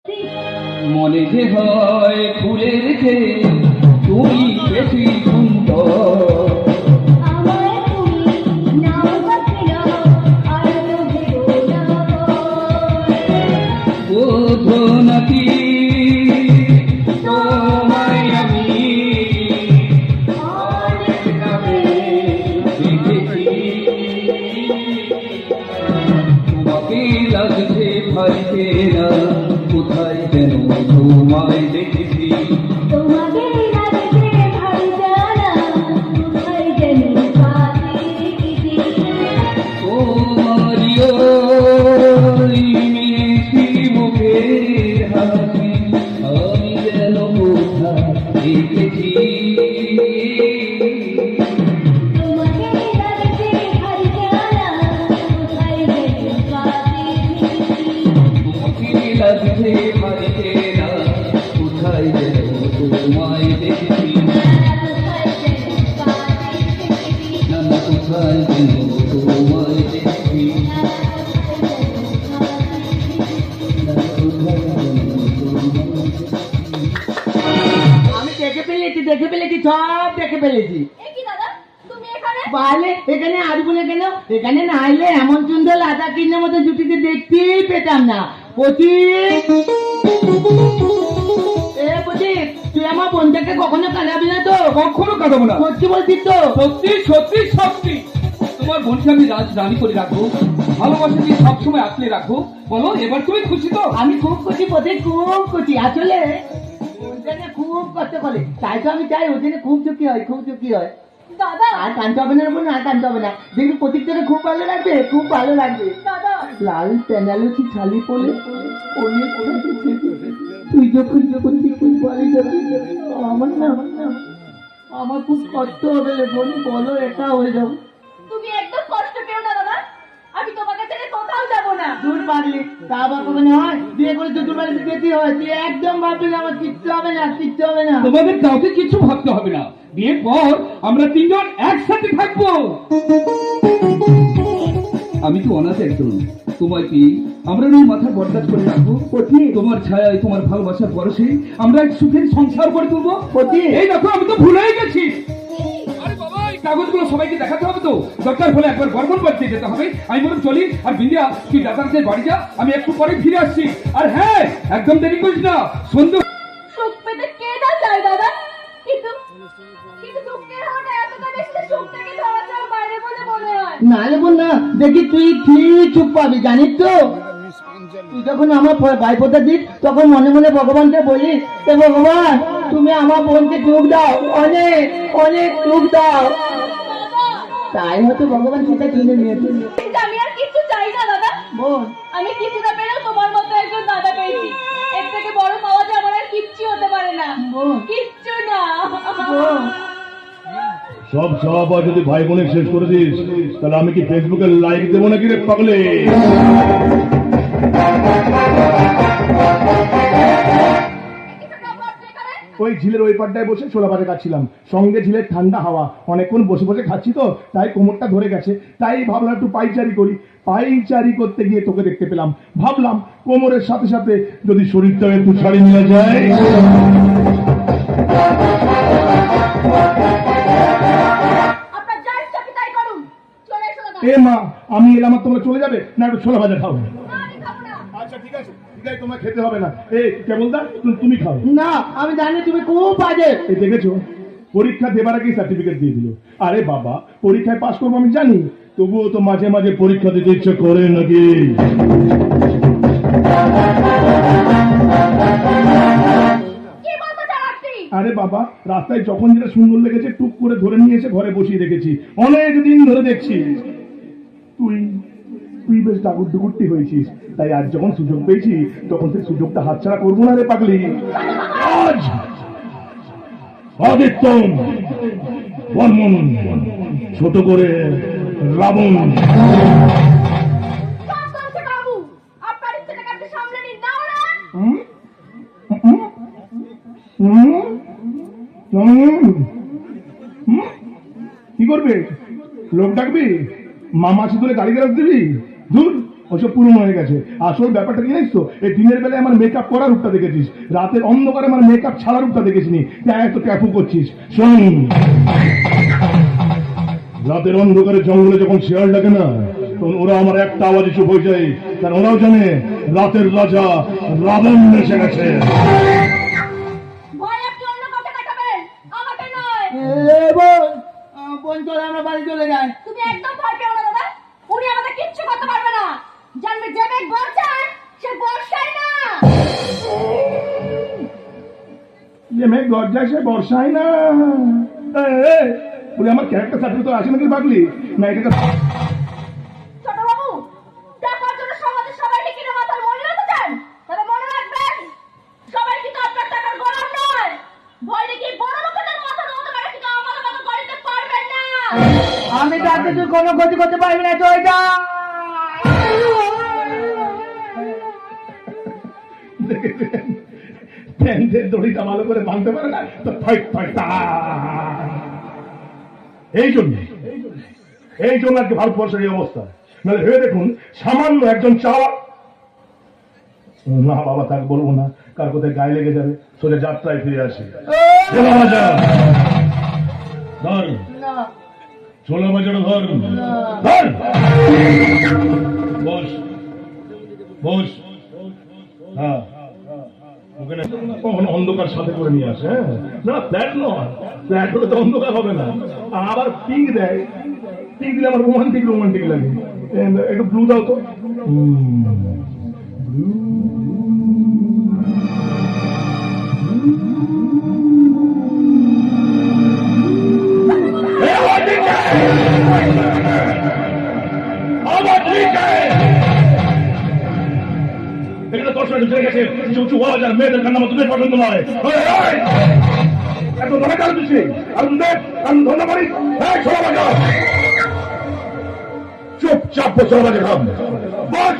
মনে যে হয় ফুলের চেয়ে তুমি বেশি সুন্দর, বোঝো নাকি তোমায় আমি অনেক নামে দেখেছি। তোমাকে লাগছে ভাইতে না, কোথায় যেন তোমায় দেখেছি। তোমারই ওই মিষ্টি মুখের হাসি আমি যেন কোথায় দেখেছি। তোমাকে লাগছে ভাইতে না, কোথায় যেন তোমায় দেখেছি। না না, কোথায় যেন তোমায় দেখেছি। আমি দেখে ফেলেছি সব দেখে ফেলেছি। পারলে এখানে আসবো না কেন? এখানে না এলে এমন সুন্দর লাদা কিনের মতো জুটিকে দেখতেই পেতাম না। প্রতীক, তুই আমার বোনটাকে কখনো কাঁদাবি না তো? কখনো কাঁদাবো না। সত্যি বলছিস তো? সত্যি সত্যি সত্যি। তোমার বোনকে আমি রানী করে রাখবো, ভালোবাসা দিয়ে সবসময় আঁকলে রাখবো। বলো, এবার তুমি খুশি তো? আমি খুব খুশি প্রতীক, খুব খুশি। আসলে বোনটাকে খুব কষ্ট করে, তাই তো আমি চাই ওর জন্য খুব সুখী হয়, খুব সুখী হয়। দাদা আর কানতে হবে না বোন, আর কানতে হবে না। দেখবি প্রতীকটাকে খুব ভালো লাগবে, খুব ভালো লাগবে। দাদা লাল প্যানালুচি শাড়ি পরে অনেক তুই যখন তুই বাড়ি যাবি, আমার খুব কষ্ট হবে রে বোন, বলো একা হয়ে যাবো। তুমি একদম কষ্ট পেও না দাদা, আমি তোমাকে ছেড়ে কোথাও যাব না। দূর পারলি তা বাবা মানে হয়, বিয়ে করে শ্বশুর বাড়িতে যেতে হয়। তুই একদম ভাববি না আমার কিচ্ছু হবে না, কিচ্ছু হবে না। তোমাদের কাউকে কিছু ভাবতে হবে না, বিয়ের পর আমরা তিনজন একসাথে থাকবো। আমি তো অনাথ একজন, তোমায় কি আমরা ওই মাথা বরদাস করে রাখবো। তোমার ছায়ায়, তোমার ভালোবাসার পরশে আমরা এক সুখের সংসার করে তুলবো। এই দেখো, আমি তো ভুলেই গেছি। আরে বাবা, এই কাগজগুলো সবাইকে দেখাতে হবে তো, দরকার হলে একবার বর্মন বাড়িতে যেতে হবে। আমি বরং চলি। আর বিন্দিয়া, তুই দাদার বাড়ি যা, আমি একটু পরে ফিরে আসছি। আর হ্যাঁ, একদম দেরি করিস না। সন্ধ্যে সুখ পেতে কে না চায় দাদা, কিন্তু কিন্তু দুঃখের হাওয়াটা এতটা বেশি যে সুখটাকে ধরা যাওয়ার বাইরে বলে মনে হয়। না রে বোন না, দেখি তুই ঠিক চুপ পাবি, জানিস তো? তুই যখন আমার ভাইফোঁটা দিস তখন মনে মনে ভগবানকে বলিস, হে ভগবান তুমি আমার বোনকে সুখ দাও, অনেক অনেক সুখ দাও। তাই হয়তো ভগবান সেটা কিনে নিয়েছে। কিন্তু আমি আর কিছু চাই না দাদা। বোন, আমি কিছু না পেলেও তোমার মতো একজন দাদা পেয়েছি, এর থেকে বড় পাওয়া যে আমার আর কিচ্ছু হতে পারে না, বোন, কিচ্ছু না। বোন। সব সব আর যদি ভাই বোনে শেষ করে দিস, তাহলে আমি কি ফেসবুকে লাইক দেবো নাকি রে পাগলে? ওই ঝিলের ওই পাড়টায় বসে ছোলা ভাজা খাচ্ছিলাম, সঙ্গে ঝিলের ঠান্ডা হাওয়া, অনেকক্ষণ বসে বসে খাচ্ছি তো, তাই কোমরটা ধরে গেছে। তাই ভাবলাম একটু পাইচারি করি। পাইচারি করতে গিয়ে তোকে দেখতে পেলাম, ভাবলাম কোমরের সাথে সাথে যদি শরীরটা একটু ছাড়িয়ে নিয়ে যায়। আপনার যা ইচ্ছা আপনি তাই করুন, চলে এসো দাদা। এ মা, আমি এলাম আর তোমরা চলে যাবে না? একটু ছোলা ভাজা খাও। না, আমি খাবো না। আচ্ছা ঠিক আছে, ঠিক আছে, তোমার খেতে হবে না। এই কেবল দা, তুমি খাও। না, আমি জানি তুমি খুব বাজে। এই দেখেছো, পরীক্ষা দেবার আগেই সার্টিফিকেট দিয়ে দিল। আরে বাবা, পরীক্ষায় পাশ করবো আমি জানি, তবুও তো মাঝে মাঝে পরীক্ষা দিতে ইচ্ছে করে নাকি? কি বলতে চান আপনি? আরে বাবা, রাস্তায় যখন যেটা সুন্দর লেগেছে টুক করে ধরে নিয়ে এসে ঘরে বসিয়ে রেখেছি, অনেক দিন ধরে দেখছি। তুই তুই বেশ ডাগুর ডুগুরটি হয়েছিস, তাই আজ যখন সুযোগ পেয়েছি তখন সেই সুযোগটা হাতছাড়া করবো না রে পাগলি। আজ আদিত্যম বর্মন, ছোট করে রাবণ। সব বলছে বাবু, আপনার ইচ্ছেটাকে আপনি সামলে নিন, দাও না। কি করবে? লোক ডাকবি? মামা সিঁদুরে গাড়ি গ্যারাজ দিবি? দূর, ওসব পুরনো হয়ে গেছে। আসল ব্যাপারটা কি জানিস তো, এই দিনের বেলায় আমার মেকআপ করার রূপটা দেখেছিস, রাতের অন্ধকারে আমার মেকআপ ছাড়ার রূপটা দেখেছিনি। এত ট্যাপু করছিস। শোন, রাতের অন্ধকারে জঙ্গলে যখন শিয়াল ডাকে না, তখন ওরা আমার একটা আওয়াজে চুপ হয়ে যায়, কারণ ওরাও জানে রাতের রাজা রাবণ এসে গেছে। ভয় আপনি অন্য কাউকে দেখাবেন, আমাকে নয়। বোন চলে, আমরা বাড়ি চলে যাই। তুমি একদম ভয় পেও না দাদা, উনি আমাদের কিচ্ছু করতে পারবে না। জানবে যে মেঘ বর্ষায় সে বর্ষায় না। যে মেঘ গর্জায় সে বর্ষায় না। বলে আমার ক্যারেক্টার সার্টিফিকেট তো আসে নাকি পাগলি? না এটা ছোট বাবু, টাকার জন্য সমাজের সবাইকে কিনে মাথার মনে হতে চান, তবে মনে রাখবেন সবাই কিন্তু আপনার টাকার গোলাম নয়। ভয় দেখিয়ে বড় লোকেদের মাথা নড়তে পারে, কিন্তু আমাদের মতো গড়িতে পারবেন না। আমি তাকে তুই কোনো ক্ষতি করতে পারবি না, তো এটা প্যান্টের দড়িটা ভালো করে বাঁধতে পারে না তো ফাইট ফাইট। এই জন্য আজকে ভারতবর্ষের এই অবস্থা। নাহলে ভেবে দেখুন, সামান্য একজন চাওয়া না, বাবা তাকে বলবো না, কার কোথায় গায়ে লেগে যাবে, সোজা যাত্রায় ফিরে আসে। ধর ছোলা বাজানো, ধর ধর, বস বস। হ্যাঁ, কখনো অন্ধকার সাথে করে নিয়ে আসে। হ্যাঁ না, ফ্ল্যাট নয়, ফ্ল্যাট হলে তো অন্ধকার হবে না। আবার পিঙ্ক দেয়, পিঙ্ক দিলে আমার রোমান্টিক লাগে। একটু ব্লু দাও তো। মেয়েদের কান্না মতো পছন্দ নয়। এত ধরে কারণ দিচ্ছি, কারণ দেখ, কারণ ধন্যা করি। চুপচাপ ছোলা বাজা খাব, বস।